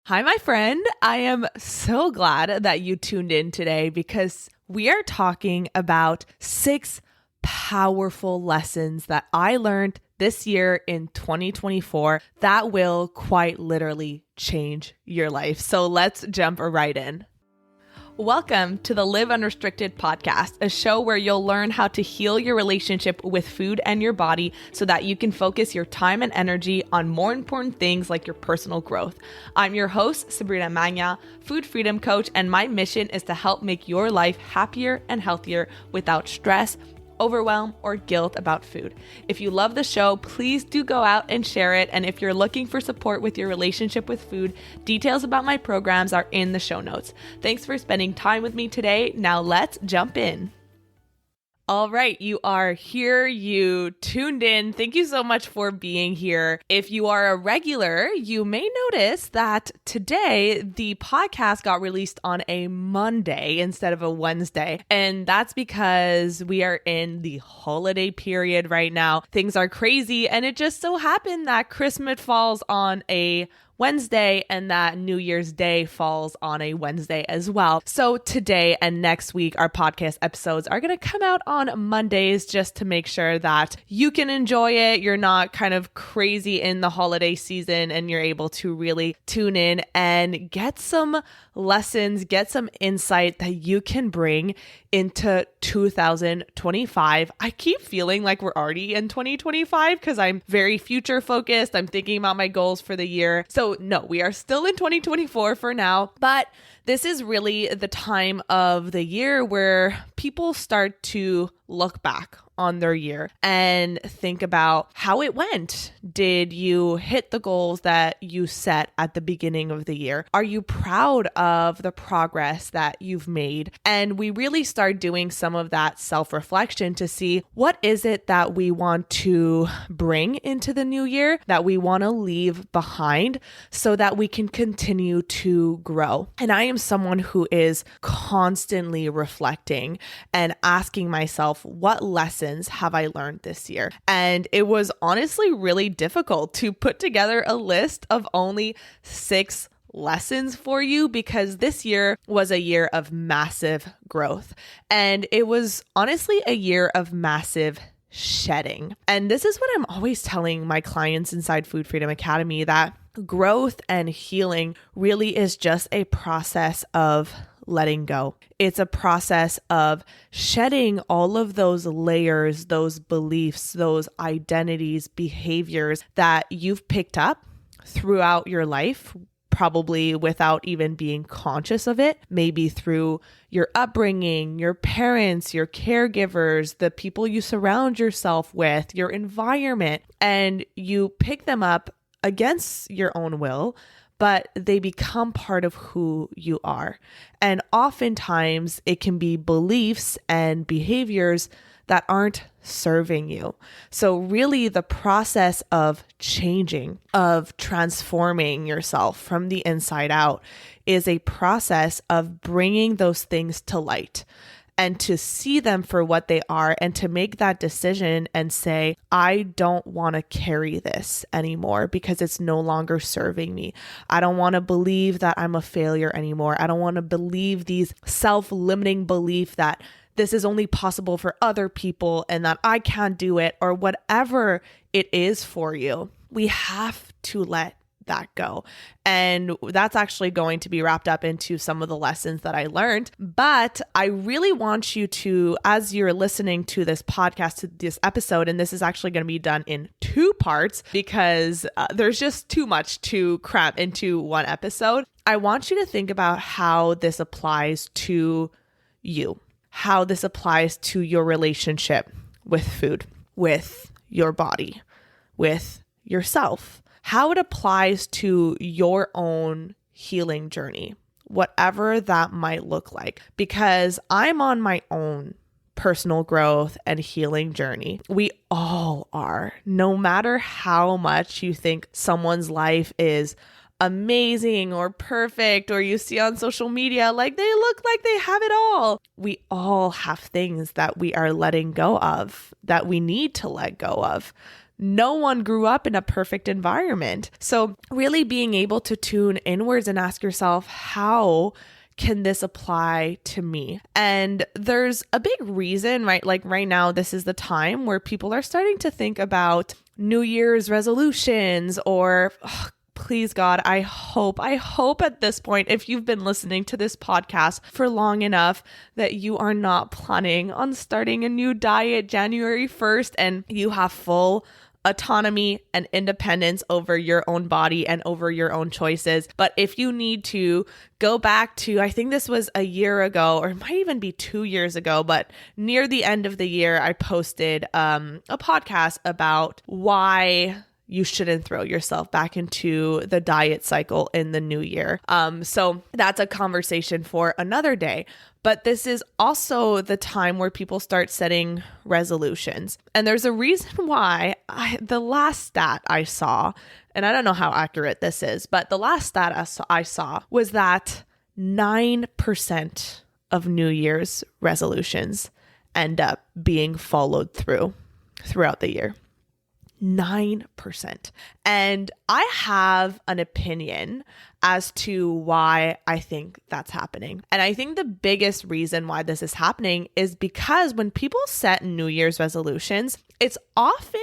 Hi, my friend. I am so glad that you tuned in today because we are talking about 6 powerful lessons that I learned this year in 2024 that will quite literally change your life. So let's jump right in. Welcome to the Live Unrestricted podcast, a show where you'll learn how to heal your relationship with food and your body so that you can focus your time and energy on more important things like your personal growth. I'm your host, Sabrina Magna, food freedom coach, and my mission is to help make your life happier and healthier without stress, overwhelm, or guilt about food. If you love the show, please do go out and share it. And if you're looking for support with your relationship with food, details about my programs are in the show notes. Thanks for spending time with me today. Now let's jump in. All right, you are here, you tuned in. Thank you so much for being here. If you are a regular, you may notice that today the podcast got released on a Monday instead of a Wednesday. And that's because we are in the holiday period right now. Things are crazy, and it just so happened that Christmas falls on a Wednesday and that New Year's Day falls on a Wednesday as well. So today and next week, our podcast episodes are going to come out on Mondays just to make sure that you can enjoy it. You're not kind of crazy in the holiday season and you're able to really tune in and get some lessons, get some insight that you can bring into 2025. I keep feeling like we're already in 2025 because I'm very future focused. I'm thinking about my goals for the year. So no, we are still in 2024 for now, but this is really the time of the year where people start to look back on their year and think about how it went. Did you hit the goals that you set at the beginning of the year? Are you proud of the progress that you've made? And we really start doing some of that self-reflection to see what is it that we want to bring into the new year, that we want to leave behind so that we can continue to grow. And I am someone who is constantly reflecting and asking myself, what lessons have I learned this year? And it was honestly really difficult to put together a list of only 6 lessons for you because this year was a year of massive growth. And it was honestly a year of massive shedding. And this is what I'm always telling my clients inside Food Freedom Academy, that growth and healing really is just a process of letting go. It's a process of shedding all of those layers, those beliefs, those identities, behaviors that you've picked up throughout your life, probably without even being conscious of it, maybe through your upbringing, your parents, your caregivers, the people you surround yourself with, your environment, and you pick them up against your own will, but they become part of who you are. And oftentimes it can be beliefs and behaviors that aren't serving you. So really the process of changing, of transforming yourself from the inside out is a process of bringing those things to light and to see them for what they are and to make that decision and say, I don't want to carry this anymore because it's no longer serving me. I don't want to believe that I'm a failure anymore. I don't want to believe these self-limiting beliefs that this is only possible for other people and that I can't do it, or whatever it is for you. We have to let that go. And that's actually going to be wrapped up into some of the lessons that I learned. But I really want you to, as you're listening to this podcast, to this episode, and this is actually going to be done in 2 parts because there's just too much to cram into one episode. I want you to think about how this applies to you, how this applies to your relationship with food, with your body, with yourself, how it applies to your own healing journey, whatever that might look like. Because I'm on my own personal growth and healing journey. We all are. No matter how much you think someone's life is amazing or perfect, or you see on social media like they look like they have it all, we all have things that we are letting go of, that we need to let go of. No one grew up in a perfect environment. So really being able to tune inwards and ask yourself, how can this apply to me? And there's a big reason, right? Like right now, this is the time where people are starting to think about New Year's resolutions or please God, I hope at this point, if you've been listening to this podcast for long enough, that you are not planning on starting a new diet January 1st and you have full autonomy and independence over your own body and over your own choices. But if you need to go back to, I think this was a year ago, or it might even be 2 years ago, but near the end of the year, I posted a podcast about why you shouldn't throw yourself back into the diet cycle in the new year. So that's a conversation for another day. But this is also the time where people start setting resolutions. And there's a reason why the last stat I saw, and I don't know how accurate this is, but the last stat I saw was that 9% of New Year's resolutions end up being followed throughout the year. 9%. And I have an opinion as to why I think that's happening. And I think the biggest reason why this is happening is because when people set New Year's resolutions, it's often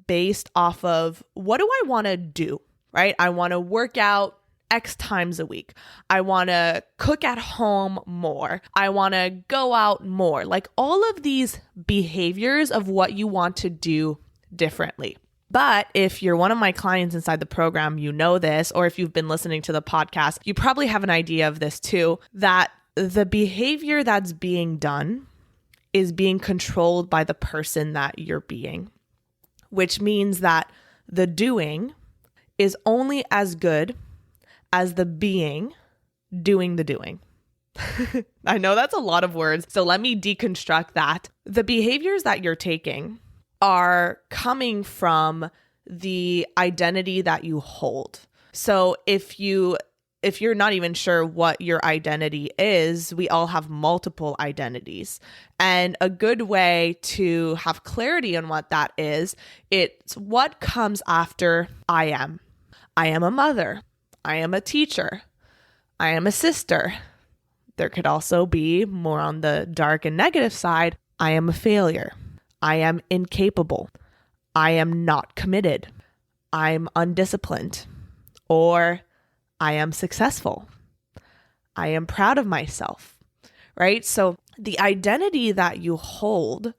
based off of, what do I want to do, right? I want to work out X times a week. I want to cook at home more. I want to go out more. Like all of these behaviors of what you want to do differently. But if you're one of my clients inside the program, you know this, or if you've been listening to the podcast, you probably have an idea of this too, that the behavior that's being done is being controlled by the person that you're being, which means that the doing is only as good as the being doing the doing. I know that's a lot of words, so let me deconstruct that. The behaviors that you're taking are coming from the identity that you hold. So if you're not even sure what your identity is, we all have multiple identities. And a good way to have clarity on what that is, it's what comes after I am. I am a mother. I am a teacher. I am a sister. There could also be more on the dark and negative side. I am a failure. I am incapable. I am not committed. I'm undisciplined. Or I am successful. I am proud of myself, right? So the identity that you hold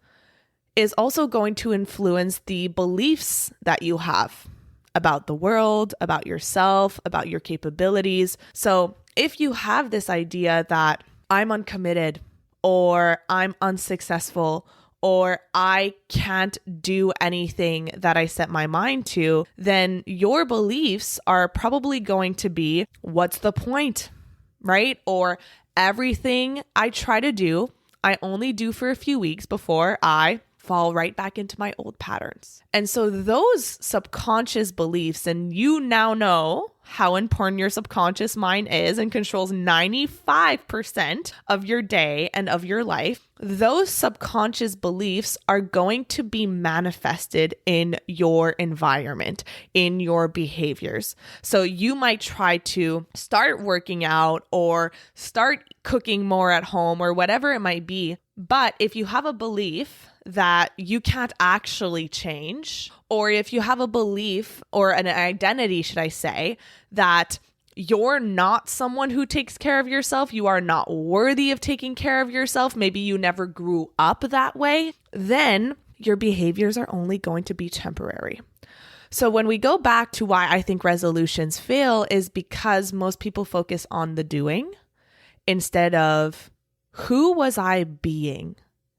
is also going to influence the beliefs that you have about the world, about yourself, about your capabilities. So if you have this idea that I'm uncommitted or I'm unsuccessful or I can't do anything that I set my mind to, then your beliefs are probably going to be, what's the point, right? Or everything I try to do, I only do for a few weeks before I fall right back into my old patterns. And so those subconscious beliefs, and you now know how important your subconscious mind is and controls 95% of your day and of your life. Those subconscious beliefs are going to be manifested in your environment, in your behaviors. So you might try to start working out or start cooking more at home or whatever it might be. But if you have a belief that you can't actually change, or if you have a belief or an identity, should I say, that you're not someone who takes care of yourself, you are not worthy of taking care of yourself, maybe you never grew up that way, then your behaviors are only going to be temporary. So when we go back to why I think resolutions fail is because most people focus on the doing instead of who was I being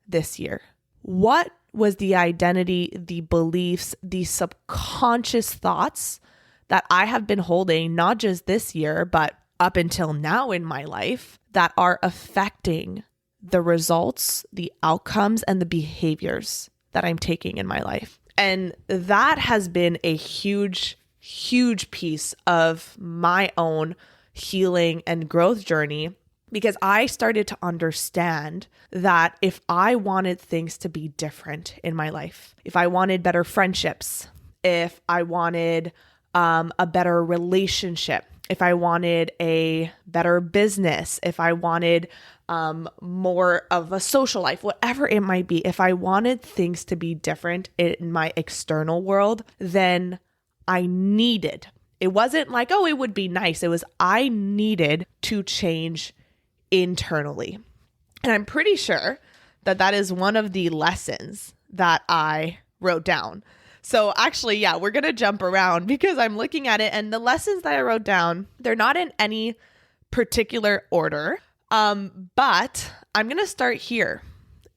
this year? What was the identity, the beliefs, the subconscious thoughts that I have been holding, not just this year, but up until now in my life, that are affecting the results, the outcomes, and the behaviors that I'm taking in my life. And that has been a huge, huge piece of my own healing and growth journey, because I started to understand that if I wanted things to be different in my life, if I wanted better friendships, if I wanted a better relationship, if I wanted a better business, if I wanted more of a social life, whatever it might be, if I wanted things to be different in my external world, then I needed. It wasn't like, oh, it would be nice. It was I needed to change internally. And I'm pretty sure that that is one of the lessons that I wrote down. So actually, yeah, we're going to jump around because I'm looking at it, and the lessons that I wrote down, they're not in any particular order, but I'm going to start here.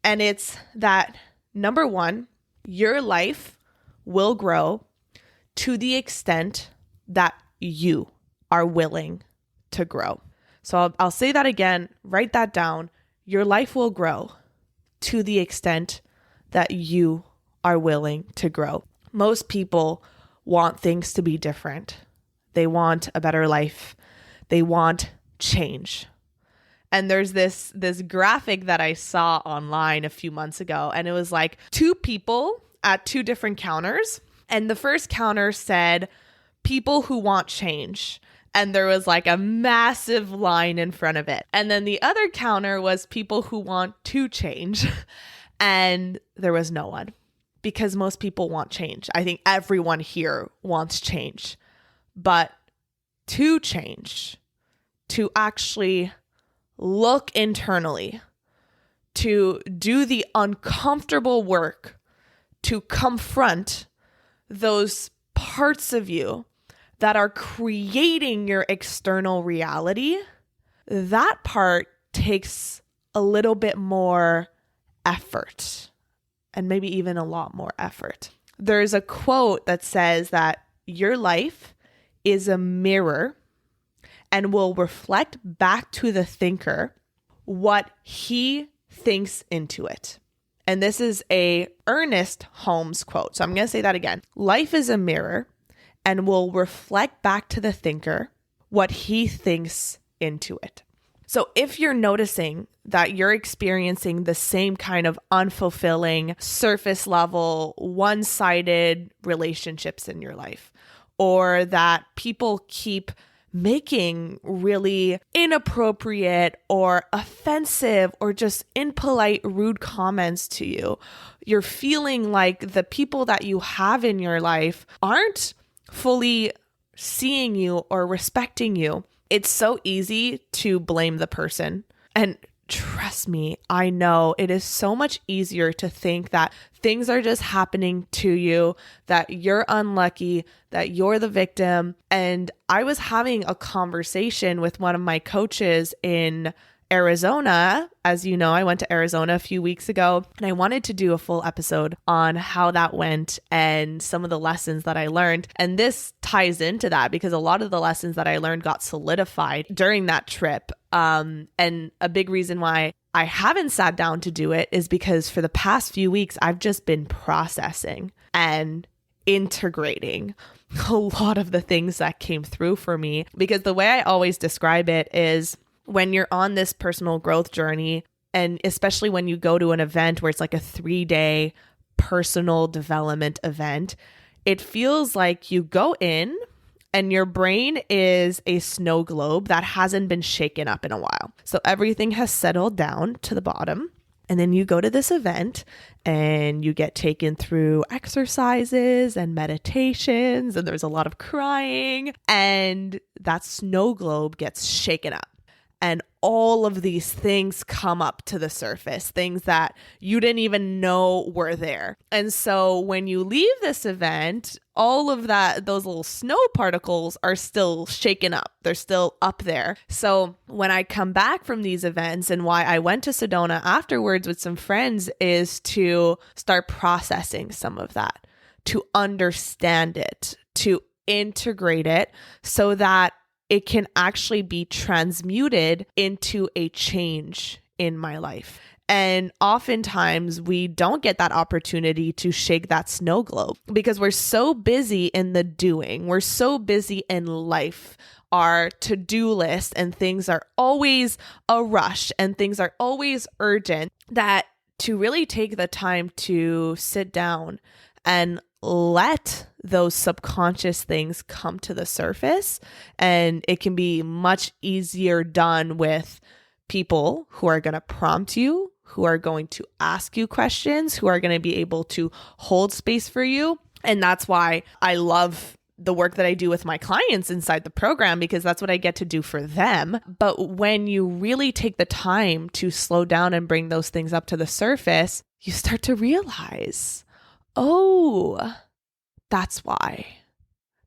And it's that, number one, your life will grow to the extent that you are willing to grow. So I'll say that again, write that down. Your life will grow to the extent that you are willing to grow. Most people want things to be different. They want a better life. They want change. And there's this graphic that I saw online a few months ago, and it was like two people at two different counters. And the first counter said, people who want change. And there was like a massive line in front of it. And then the other counter was people who want to change. And there was no one, because most people want change. I think everyone here wants change. But to change, to actually look internally, to do the uncomfortable work, to confront those parts of you that are creating your external reality, that part takes a little bit more effort, and maybe even a lot more effort. There's a quote that says that your life is a mirror and will reflect back to the thinker what he thinks into it. And this is a Ernest Holmes quote. So I'm going to say that again. Life is a mirror and will reflect back to the thinker what he thinks into it. So if you're noticing that you're experiencing the same kind of unfulfilling, surface level, one-sided relationships in your life, or that people keep making really inappropriate or offensive or just impolite, rude comments to you, you're feeling like the people that you have in your life aren't fully seeing you or respecting you, it's so easy to blame the person. And trust me, I know it is so much easier to think that things are just happening to you, that you're unlucky, that you're the victim. And I was having a conversation with one of my coaches in Arizona. As you know, I went to Arizona a few weeks ago, and I wanted to do a full episode on how that went and some of the lessons that I learned. And this ties into that because a lot of the lessons that I learned got solidified during that trip. And a big reason why I haven't sat down to do it is because for the past few weeks, I've just been processing and integrating a lot of the things that came through for me. Because the way I always describe it is, when you're on this personal growth journey, and especially when you go to an event where it's like a 3-day personal development event, it feels like you go in and your brain is a snow globe that hasn't been shaken up in a while. So everything has settled down to the bottom. And then you go to this event and you get taken through exercises and meditations, and there's a lot of crying, and that snow globe gets shaken up. And all of these things come up to the surface, things that you didn't even know were there. And so when you leave this event, all of those little snow particles are still shaken up. They're still up there. So when I come back from these events, and why I went to Sedona afterwards with some friends, is to start processing some of that, to understand it, to integrate it so that it can actually be transmuted into a change in my life. And oftentimes we don't get that opportunity to shake that snow globe because we're so busy in the doing. We're so busy in life. Our to-do list and things are always a rush and things are always urgent, that to really take the time to sit down and let those subconscious things come to the surface. And it can be much easier done with people who are going to prompt you, who are going to ask you questions, who are going to be able to hold space for you. And that's why I love the work that I do with my clients inside the program, because that's what I get to do for them. But when you really take the time to slow down and bring those things up to the surface, you start to realize, oh, that's why.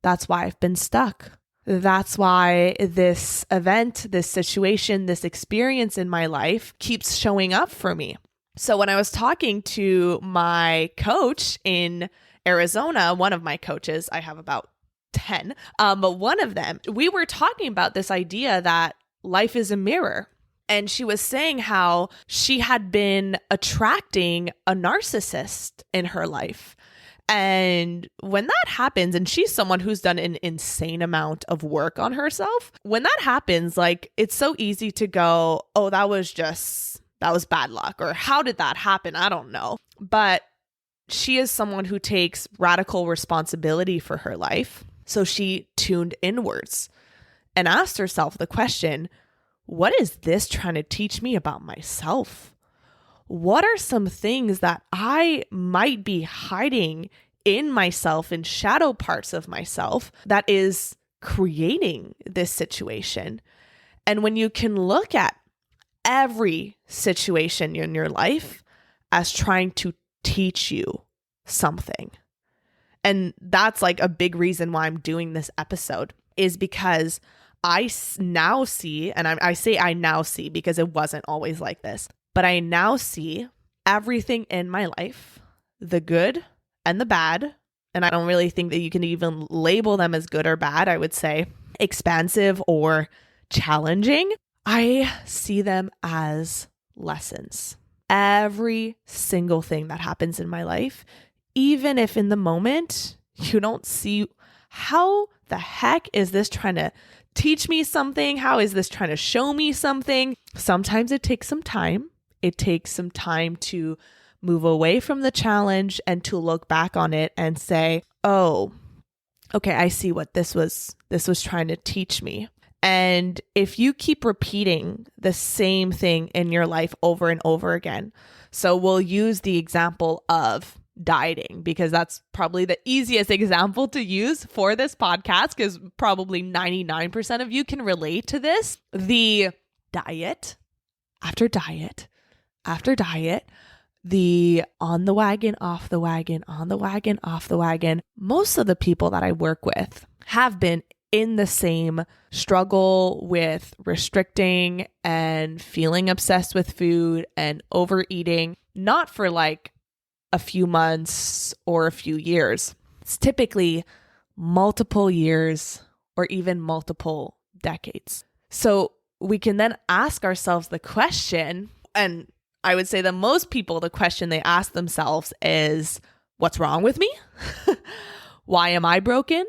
That's why I've been stuck. That's why this event, this situation, this experience in my life keeps showing up for me. So when I was talking to my coach in Arizona, one of my coaches, I have about 10, but one of them, we were talking about this idea that life is a mirror. And she was saying how she had been attracting a narcissist in her life. And when that happens, and she's someone who's done an insane amount of work on herself, when that happens, like, it's so easy to go, oh, that was bad luck, or how did that happen? I don't know. But she is someone who takes radical responsibility for her life. So she tuned inwards and asked herself the question, what is this trying to teach me about myself? What are some things that I might be hiding in myself, in shadow parts of myself, that is creating this situation? And when you can look at every situation in your life as trying to teach you something, and that's like a big reason why I'm doing this episode, is because I now see, and I say I now see because it wasn't always like this, but I now see everything in my life, the good and the bad. And I don't really think that you can even label them as good or bad. I would say expansive or challenging. I see them as lessons. Every single thing that happens in my life, even if in the moment you don't see how the heck is this trying to teach me something? How is this trying to show me something? Sometimes it takes some time. It takes some time to move away from the challenge and to look back on it and say, oh, okay, I see what this was trying to teach me. And if you keep repeating the same thing in your life over and over again, so we'll use the example of dieting, because that's probably the easiest example to use for this podcast, because probably 99% of you can relate to this. The diet after diet after diet, the on the wagon, off the wagon, on the wagon, off the wagon. Most of the people that I work with have been in the same struggle with restricting and feeling obsessed with food and overeating, not for like a few months or a few years. It's typically multiple years or even multiple decades. So we can then ask ourselves the question, and I would say that most people, the question they ask themselves is, what's wrong with me? Why am I broken?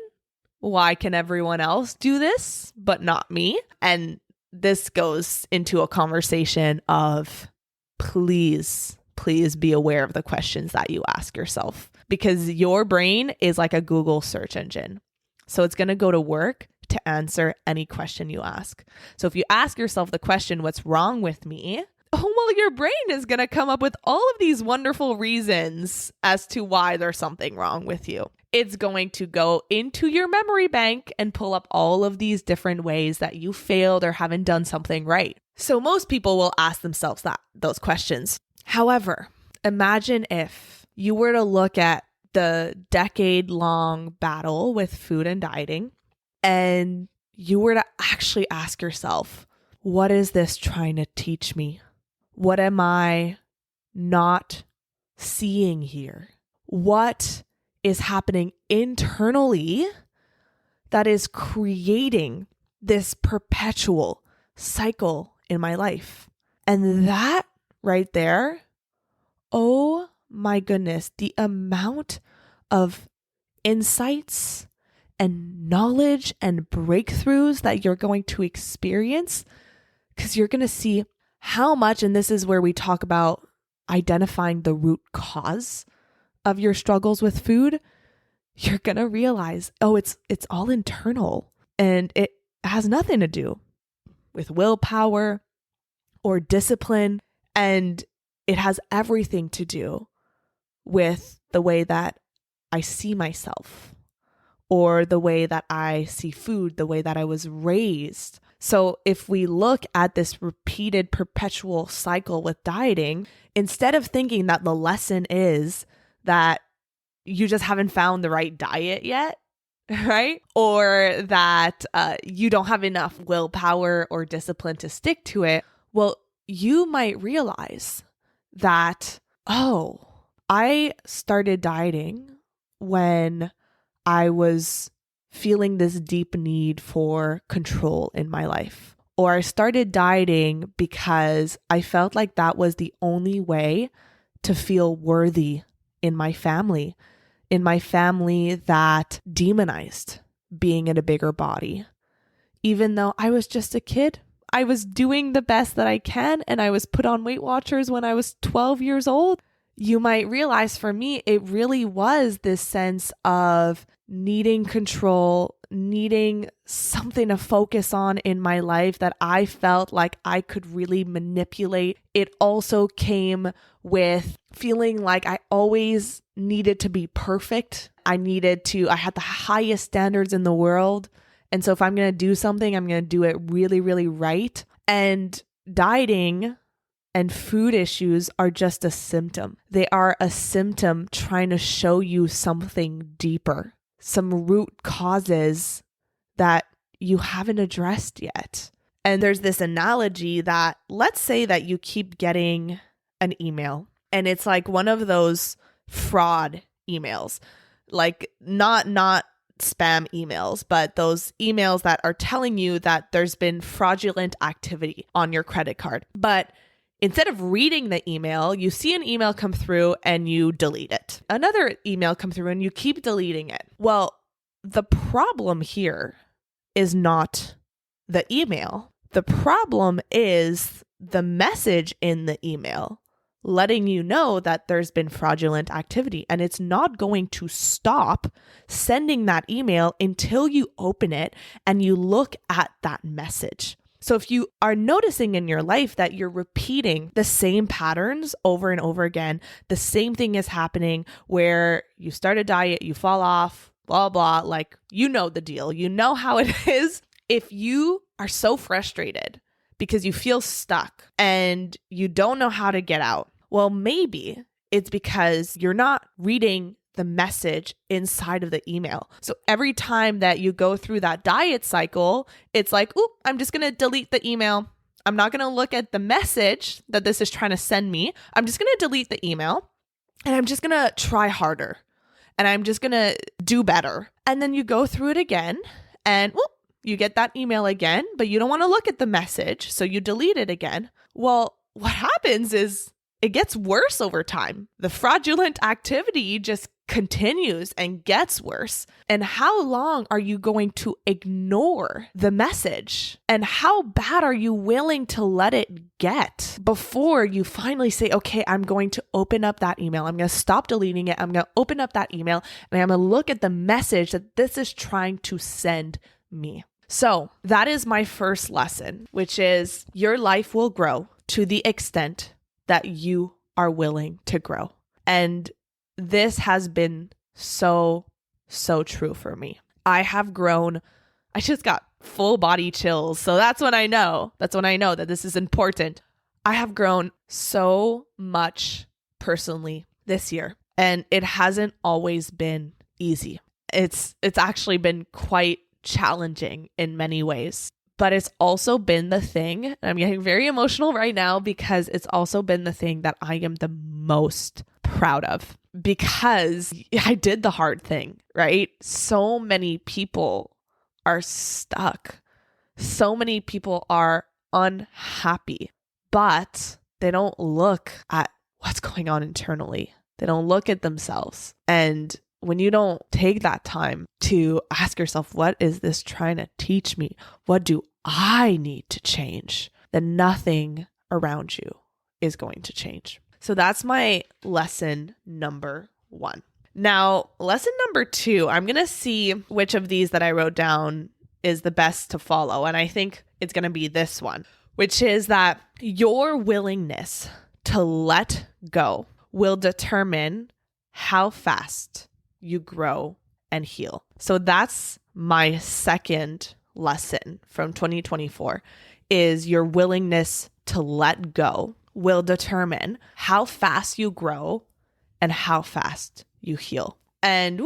Why can everyone else do this, but not me? And this goes into a conversation of please be aware of the questions that you ask yourself, because your brain is like a Google search engine. So it's going to go to work to answer any question you ask. So if you ask yourself the question, what's wrong with me? Oh, well, your brain is going to come up with all of these wonderful reasons as to why there's something wrong with you. It's going to go into your memory bank and pull up all of these different ways that you failed or haven't done something right. So most people will ask themselves those questions. However, imagine if you were to look at the decade-long battle with food and dieting, and you were to actually ask yourself, what is this trying to teach me? What am I not seeing here? What is happening internally that is creating this perpetual cycle in my life? And that right there, oh my goodness, the amount of insights and knowledge and breakthroughs that you're going to experience, because you're going to see how much, and this is where we talk about identifying the root cause of your struggles with food. you're going to realize, oh, it's all internal, and it has nothing to do with willpower or discipline, and it has everything to do with the way that I see myself, or the way that I see food, the way that I was raised. So if we look at this repeated perpetual cycle with dieting, instead of thinking that the lesson is that you just haven't found the right diet yet, right? Or that you don't have enough willpower or discipline to stick to it, well, you might realize that, oh, I started dieting when I was feeling this deep need for control in my life. Or I started dieting because I felt like that was the only way to feel worthy in my family that demonized being in a bigger body. Even though I was just a kid, I was doing the best that I can, and I was put on Weight Watchers when I was 12 years old. You might realize for me, it really was this sense of needing control, needing something to focus on in my life that I felt like I could really manipulate. It also came with feeling like I always needed to be perfect. I had the highest standards in the world. And so if I'm going to do something, I'm going to do it really, really right. And dieting and food issues are just a symptom. They are a symptom trying to show you something deeper, some root causes that you haven't addressed yet. And there's this analogy that, let's say that you keep getting an email, and it's like one of those fraud emails, like not spam emails, but those emails that are telling you that there's been fraudulent activity on your credit card. But instead of reading the email, you see an email come through and you delete it. Another email come through and you keep deleting it. Well, the problem here is not the email. The problem is the message in the email letting you know that there's been fraudulent activity, and it's not going to stop sending that email until you open it and you look at that message. So if you are noticing in your life that you're repeating the same patterns over and over again, the same thing is happening where you start a diet, you fall off, blah, blah, like, you know the deal. You know how it is. If you are so frustrated because you feel stuck and you don't know how to get out, well, maybe it's because you're not reading the message inside of the email. So every time that you go through that diet cycle, it's like, oop, I'm just going to delete the email. I'm not going to look at the message that this is trying to send me. I'm just going to delete the email, and I'm just going to try harder, and I'm just going to do better. And then you go through it again, and whoop, you get that email again, but you don't want to look at the message, so you delete it again. Well, what happens is it gets worse over time. The fraudulent activity just continues and gets worse. And how long are you going to ignore the message? And how bad are you willing to let it get before you finally say, okay, I'm going to open up that email. I'm going to stop deleting it. I'm going to open up that email, and I'm going to look at the message that this is trying to send me. So that is my first lesson, which is your life will grow to the extent that you are willing to grow. And this has been so true for me. I have grown. I just got full body chills. So that's when I know that this is important. I have grown so much personally this year, and it hasn't always been easy. It's actually been quite challenging in many ways. But it's also been the thing, and I'm getting very emotional right now because it's also been the thing that I am the most proud of, because I did the hard thing, right? So many people are stuck. So many people are unhappy, but they don't look at what's going on internally. They don't look at themselves. And when you don't take that time to ask yourself, what is this trying to teach me? What do I need to change? Then nothing around you is going to change. So that's my lesson number 1. Now, lesson number 2, I'm going to see which of these that I wrote down is the best to follow. And I think it's going to be this one, which is that your willingness to let go will determine how fast you grow and heal. So that's my second lesson from 2024 is your willingness to let go will determine how fast you grow and how fast you heal. And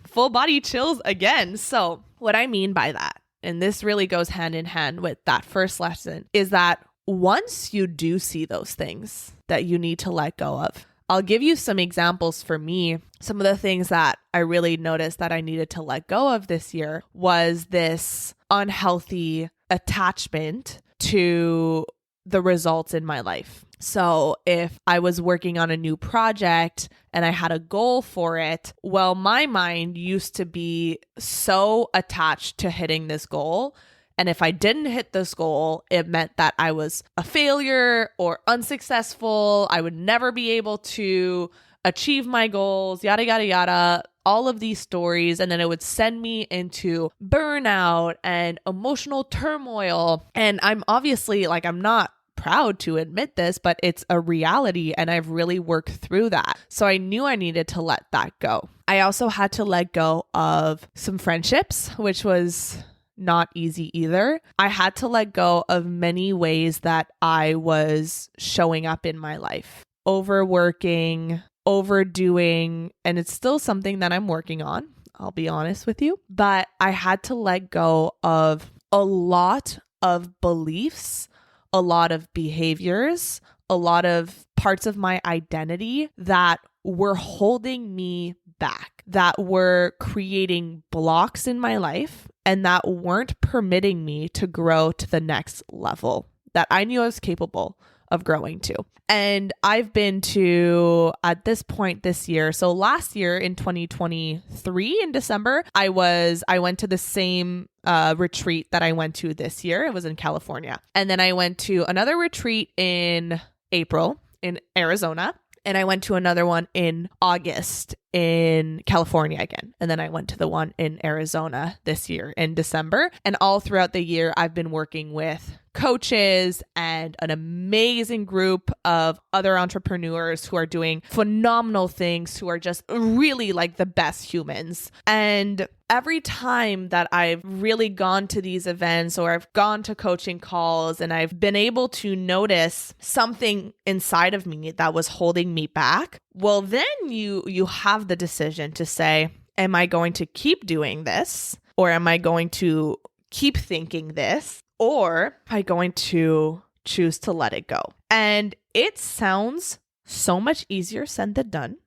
full body chills again. So what I mean by that, and this really goes hand in hand with that first lesson, is that once you do see those things that you need to let go of, I'll give you some examples for me. Some of the things that I really noticed that I needed to let go of this year was this unhealthy attachment to the results in my life. So if I was working on a new project and I had a goal for it, well, my mind used to be so attached to hitting this goal. And if I didn't hit this goal, it meant that I was a failure or unsuccessful. I would never be able to achieve my goals, yada, yada, yada, all of these stories. And then it would send me into burnout and emotional turmoil. And I'm obviously I'm not proud to admit this, but it's a reality and I've really worked through that. So I knew I needed to let that go. I also had to let go of some friendships, which was not easy either. I had to let go of many ways that I was showing up in my life. Overworking, overdoing, and it's still something that I'm working on, I'll be honest with you. But I had to let go of a lot of beliefs, a lot of behaviors, a lot of parts of my identity that were holding me back, that were creating blocks in my life and that weren't permitting me to grow to the next level that I knew I was capable of growing to. And I've been to, at this point this year, so last year in 2023 in December, I went to the same retreat that I went to this year. It was in California. And then I went to another retreat in April in Arizona. And I went to another one in August in California again. And then I went to the one in Arizona this year in December. And all throughout the year, I've been working with coaches and an amazing group of other entrepreneurs who are doing phenomenal things, who are just really the best humans. And every time that I've really gone to these events or I've gone to coaching calls and I've been able to notice something inside of me that was holding me back, well, then you have the decision to say, am I going to keep doing this? Or am I going to keep thinking this? Or am I going to choose to let it go? And it sounds so much easier said than done.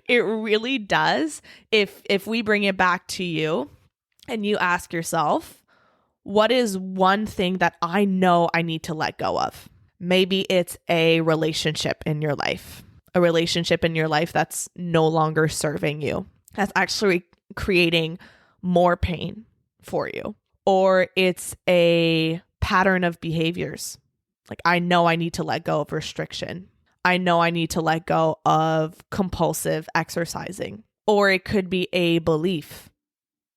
It really does. If we bring it back to you and you ask yourself, what is one thing that I know I need to let go of? Maybe it's a relationship in your life, that's no longer serving you, that's actually creating more pain for you. Or it's a pattern of behaviors. I know I need to let go of restriction. I know I need to let go of compulsive exercising. Or it could be a belief.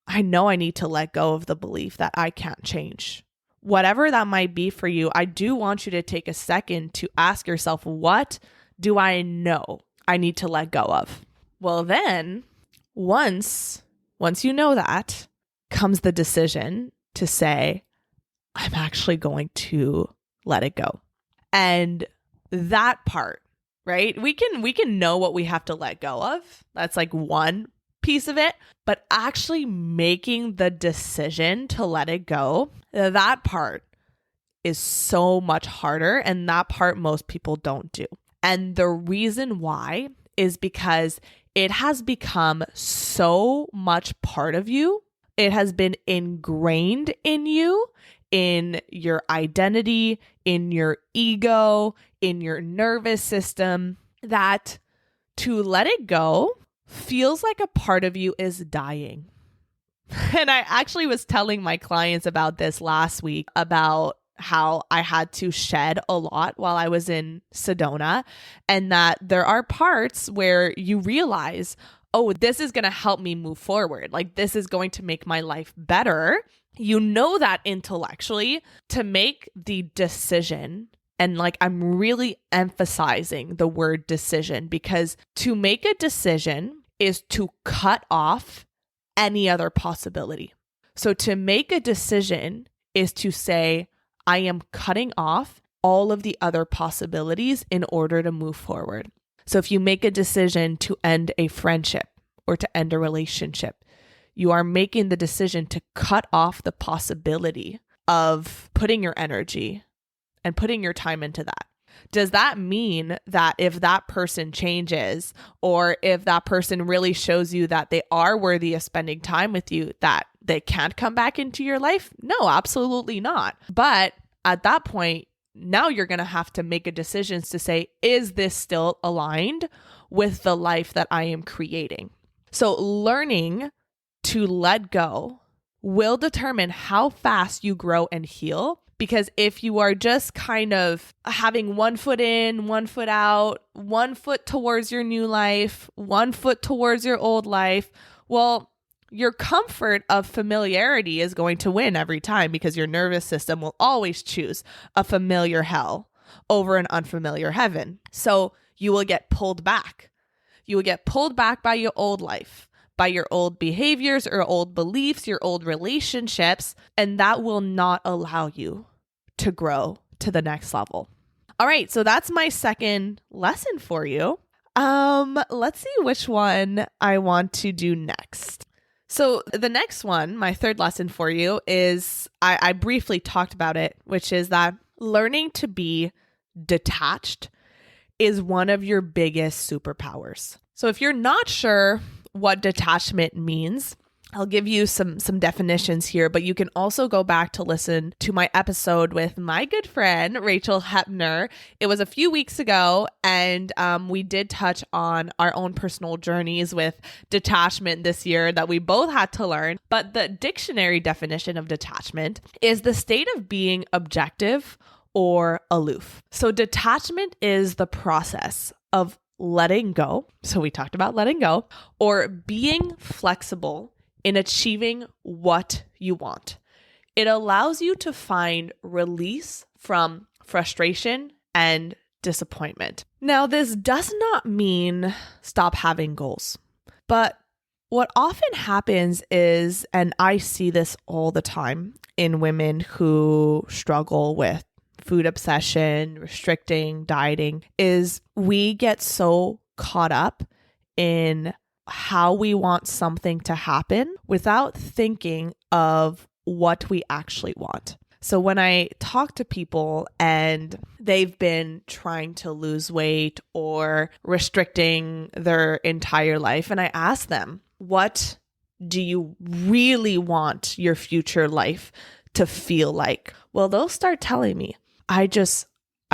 I know I need to let go of the belief that I can't change. Whatever that might be for you, I do want you to take a second to ask yourself, what do I know I need to let go of? Well, then once you know that, comes the decision to say, I'm actually going to let it go. And that part, right? We can know what we have to let go of. That's one piece of it, but actually making the decision to let it go, that part is so much harder, and that part most people don't do. And the reason why is because it has become so much part of you. It has been ingrained in you, in your identity, in your ego, in your nervous system, that to let it go feels like a part of you is dying. And I actually was telling my clients about this last week, about how I had to shed a lot while I was in Sedona, and that there are parts where you realize, oh, this is going to help me move forward. Like this is going to make my life better. You know that intellectually to make the decision. And like, I'm really emphasizing the word decision because to make a decision is to cut off any other possibility. So to make a decision is to say, I am cutting off all of the other possibilities in order to move forward. So if you make a decision to end a friendship or to end a relationship, you are making the decision to cut off the possibility of putting your energy and putting your time into that. Does that mean that if that person changes or if that person really shows you that they are worthy of spending time with you, that they can't come back into your life? No, absolutely not. But at that point, now you're going to have to make a decision to say, is this still aligned with the life that I am creating? So learning to let go will determine how fast you grow and heal. Because if you are just kind of having one foot in, one foot out, 1 foot towards your new life, 1 foot towards your old life, well, your comfort of familiarity is going to win every time because your nervous system will always choose a familiar hell over an unfamiliar heaven. So you will get pulled back. You will get pulled back by your old life, by your old behaviors or old beliefs, your old relationships, and that will not allow you to grow to the next level. All right, so that's my second lesson for you. Let's see which one I want to do next. So the next one, my third lesson for you is, I briefly talked about it, which is that learning to be detached is one of your biggest superpowers. So if you're not sure what detachment means, I'll give you some definitions here, but you can also go back to listen to my episode with my good friend, Rachel Hepner. It was a few weeks ago, and we did touch on our own personal journeys with detachment this year that we both had to learn. But the dictionary definition of detachment is the state of being objective or aloof. So detachment is the process of letting go. So we talked about letting go, or being flexible in achieving what you want. It allows you to find release from frustration and disappointment. Now, this does not mean stop having goals, but what often happens is, and I see this all the time in women who struggle with food obsession, restricting, dieting, is we get so caught up in how we want something to happen without thinking of what we actually want. So when I talk to people and they've been trying to lose weight or restricting their entire life, and I ask them, what do you really want your future life to feel like? Well, they'll start telling me, I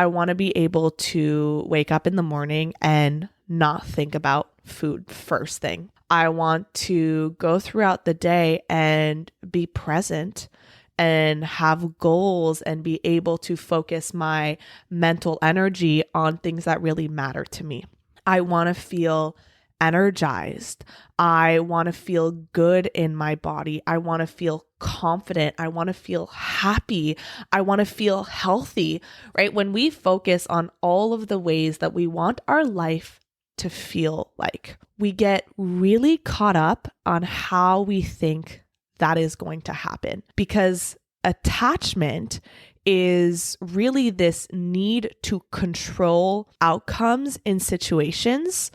want to be able to wake up in the morning and not think about food first thing. I want to go throughout the day and be present and have goals and be able to focus my mental energy on things that really matter to me. I want to feel energized. I want to feel good in my body. I want to feel confident. I want to feel happy. I want to feel healthy, right? When we focus on all of the ways that we want our life to feel like, we get really caught up on how we think that is going to happen, because attachment is really this need to control outcomes in situations.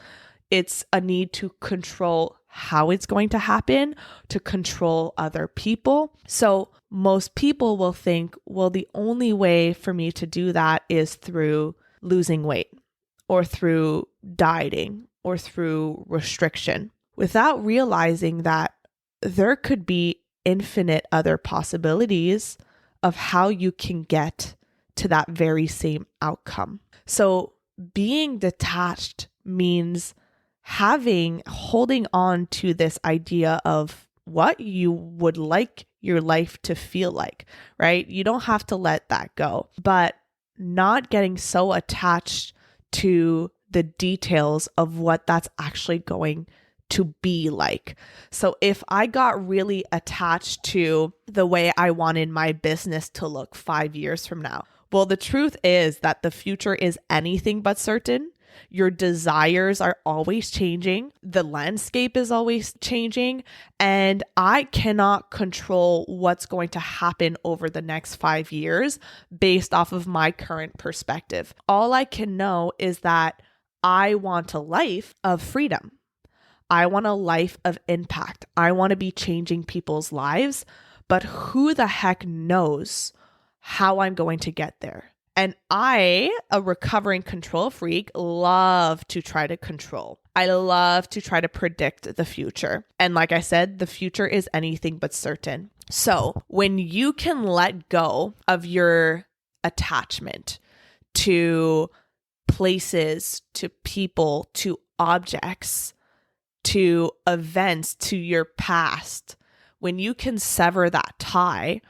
It's a need to control how it's going to happen, to control other people. So most people will think, well, the only way for me to do that is through losing weight or through dieting or through restriction, without realizing that there could be infinite other possibilities of how you can get to that very same outcome. So being detached means holding on to this idea of what you would like your life to feel like, right? You don't have to let that go, but not getting so attached to the details of what that's actually going to be like. So if I got really attached to the way I wanted my business to look 5 years from now, well, the truth is that the future is anything but certain. Your desires are always changing. The landscape is always changing. And I cannot control what's going to happen over the next 5 years based off of my current perspective. All I can know is that I want a life of freedom. I want a life of impact. I want to be changing people's lives, but who the heck knows how I'm going to get there? And I, a recovering control freak, love to try to control. I love to try to predict the future. And like I said, the future is anything but certain. So when you can let go of your attachment to places, to people, to objects, to events, to your past, when you can sever that tie,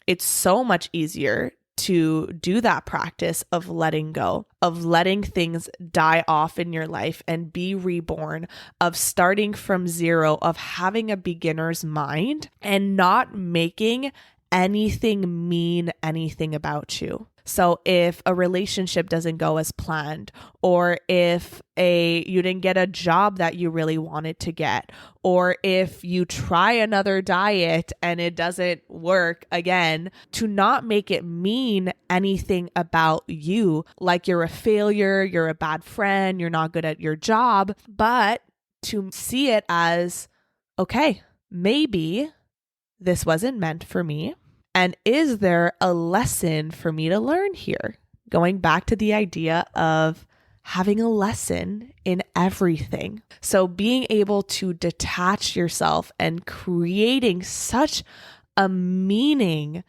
it's so much easier to do that practice of letting go, of letting things die off in your life and be reborn, of starting from zero, of having a beginner's mind and not making anything mean anything about you. So if a relationship doesn't go as planned, or if you didn't get a job that you really wanted to get, or if you try another diet and it doesn't work again, to not make it mean anything about you, like you're a failure, you're a bad friend, you're not good at your job, but to see it as, okay, maybe this wasn't meant for me. And is there a lesson for me to learn here? Going back to the idea of having a lesson in everything. So being able to detach yourself and creating such a meaning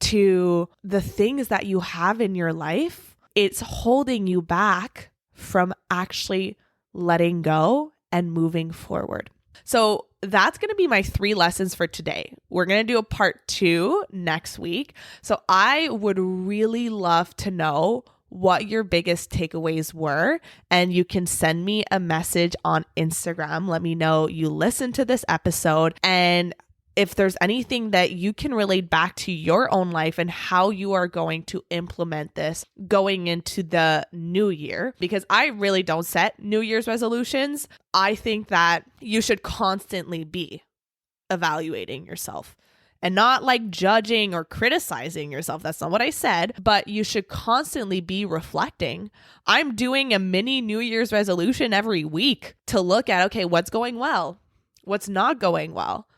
to the things that you have in your life, it's holding you back from actually letting go and moving forward. So that's going to be my 3 lessons for today. We're going to do a part 2 next week. So I would really love to know what your biggest takeaways were. And you can send me a message on Instagram. Let me know you listened to this episode and if there's anything that you can relate back to your own life and how you are going to implement this going into the new year, because I really don't set New Year's resolutions. I think that you should constantly be evaluating yourself and not like judging or criticizing yourself. That's not what I said, but you should constantly be reflecting. I'm doing a mini New Year's resolution every week to look at, okay, what's going well? What's not going well?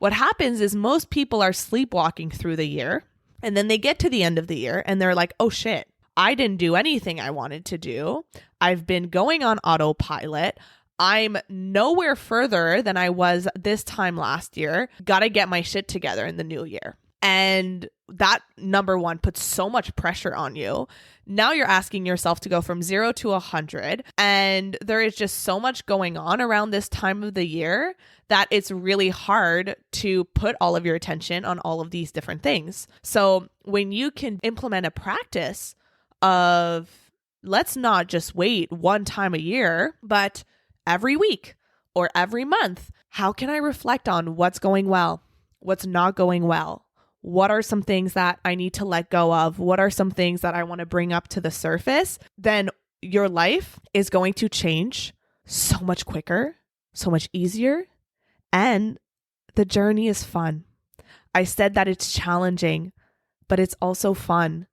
What happens is most people are sleepwalking through the year and then they get to the end of the year and they're like, oh shit, I didn't do anything I wanted to do. I've been going on autopilot. I'm nowhere further than I was this time last year. Got to get my shit together in the new year. And that, number one, puts so much pressure on you. Now you're asking yourself to go from 0 to 100. And there is just so much going on around this time of the year that it's really hard to put all of your attention on all of these different things. So when you can implement a practice of, let's not just wait one time a year, but every week or every month, how can I reflect on what's going well, what's not going well? What are some things that I need to let go of? What are some things that I want to bring up to the surface? Then your life is going to change so much quicker, so much easier, and the journey is fun. I said that it's challenging, but it's also fun.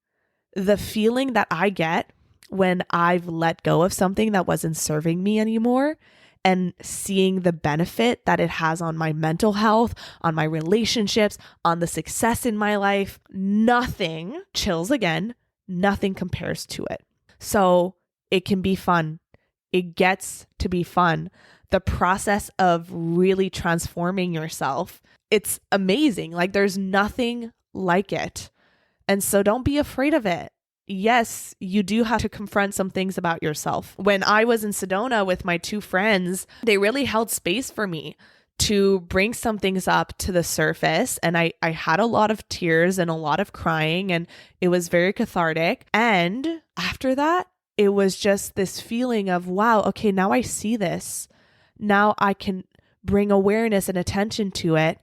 The feeling that I get when I've let go of something that wasn't serving me anymore and seeing the benefit that it has on my mental health, on my relationships, on the success in my life, nothing, chills again, nothing compares to it. So it can be fun. It gets to be fun. The process of really transforming yourself, it's amazing. Like there's nothing like it. And so don't be afraid of it. Yes, you do have to confront some things about yourself. When I was in Sedona with my 2 friends, they really held space for me to bring some things up to the surface. And I had a lot of tears and a lot of crying, and it was very cathartic. And after that, it was just this feeling of, wow, okay, now I see this. Now I can bring awareness and attention to it.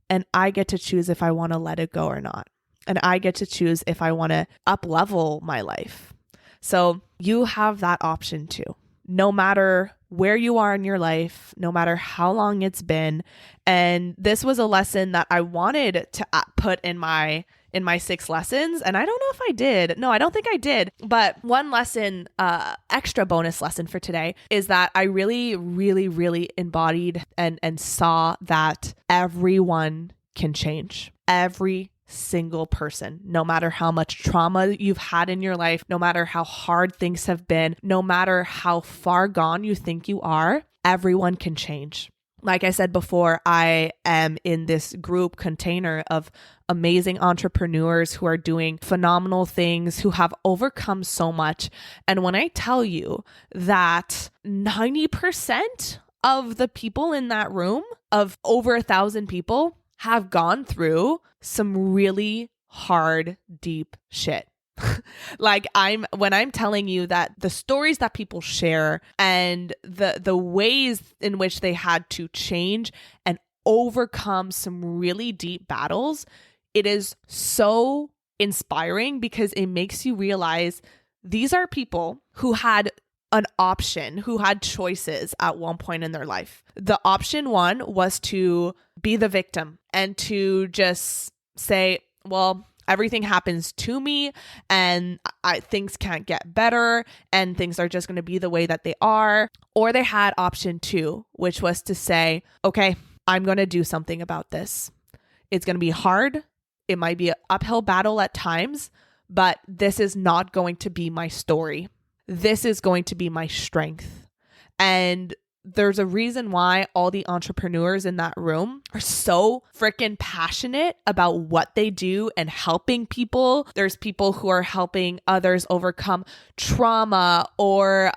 And I get to choose if I want to let it go or not. And I get to choose if I want to up level my life. So you have that option too. No matter where you are in your life, no matter how long it's been. And this was a lesson that I wanted to put in my 6 lessons. And I don't know if I did. No, I don't think I did. But one lesson, extra bonus lesson for today is that I really, really, really embodied and saw that everyone can change. Every single person, no matter how much trauma you've had in your life, no matter how hard things have been, no matter how far gone you think you are, everyone can change. Like I said before, I am in this group container of amazing entrepreneurs who are doing phenomenal things, who have overcome so much. And when I tell you that 90% of the people in that room, of over 1,000 people, have gone through some really hard, deep shit. When I'm telling you that the stories that people share and the ways in which they had to change and overcome some really deep battles, it is so inspiring because it makes you realize these are people who had an option, who had choices at one point in their life. The option one was to be the victim and to just say, well, everything happens to me and things can't get better and things are just going to be the way that they are. Or they had option 2, which was to say, okay, I'm going to do something about this. It's going to be hard. It might be an uphill battle at times, but this is not going to be my story. This is going to be my strength. And there's a reason why all the entrepreneurs in that room are so freaking passionate about what they do and helping people. There's people who are helping others overcome trauma or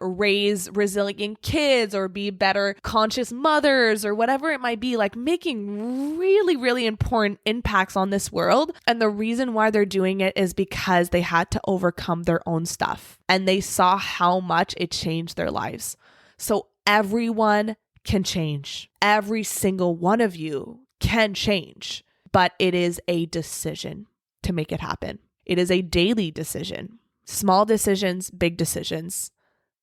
raise resilient kids or be better conscious mothers or whatever it might be, like making really, really important impacts on this world. And the reason why they're doing it is because they had to overcome their own stuff and they saw how much it changed their lives. So everyone can change. Every single one of you can change, but it is a decision to make it happen. It is a daily decision. Small decisions, big decisions,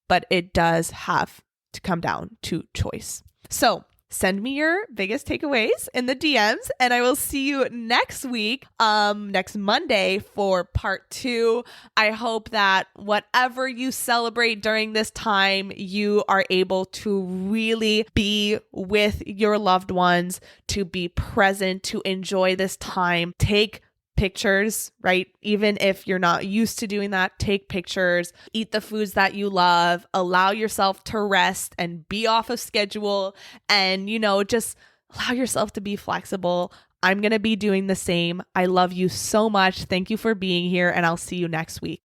but it does have to come down to choice. So send me your biggest takeaways in the DMs and I will see you next week, next Monday for part 2. I hope that whatever you celebrate during this time, you are able to really be with your loved ones, to be present, to enjoy this time. Take pictures, right? Even if you're not used to doing that, take pictures, eat the foods that you love, allow yourself to rest and be off of schedule and, just allow yourself to be flexible. I'm going to be doing the same. I love you so much. Thank you for being here and I'll see you next week.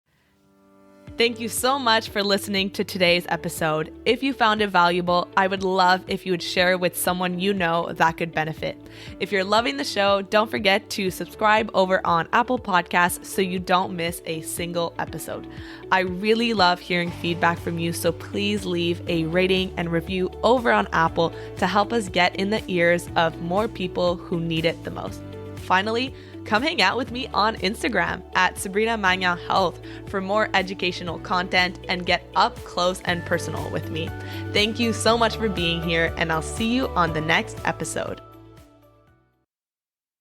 Thank you so much for listening to today's episode. If you found it valuable, I would love if you would share it with someone you know that could benefit. If you're loving the show, don't forget to subscribe over on Apple Podcasts so you don't miss a single episode. I really love hearing feedback from you, so please leave a rating and review over on Apple to help us get in the ears of more people who need it the most. Finally, come hang out with me on Instagram at Sabrina Magna Health for more educational content and get up close and personal with me. Thank you so much for being here, and I'll see you on the next episode.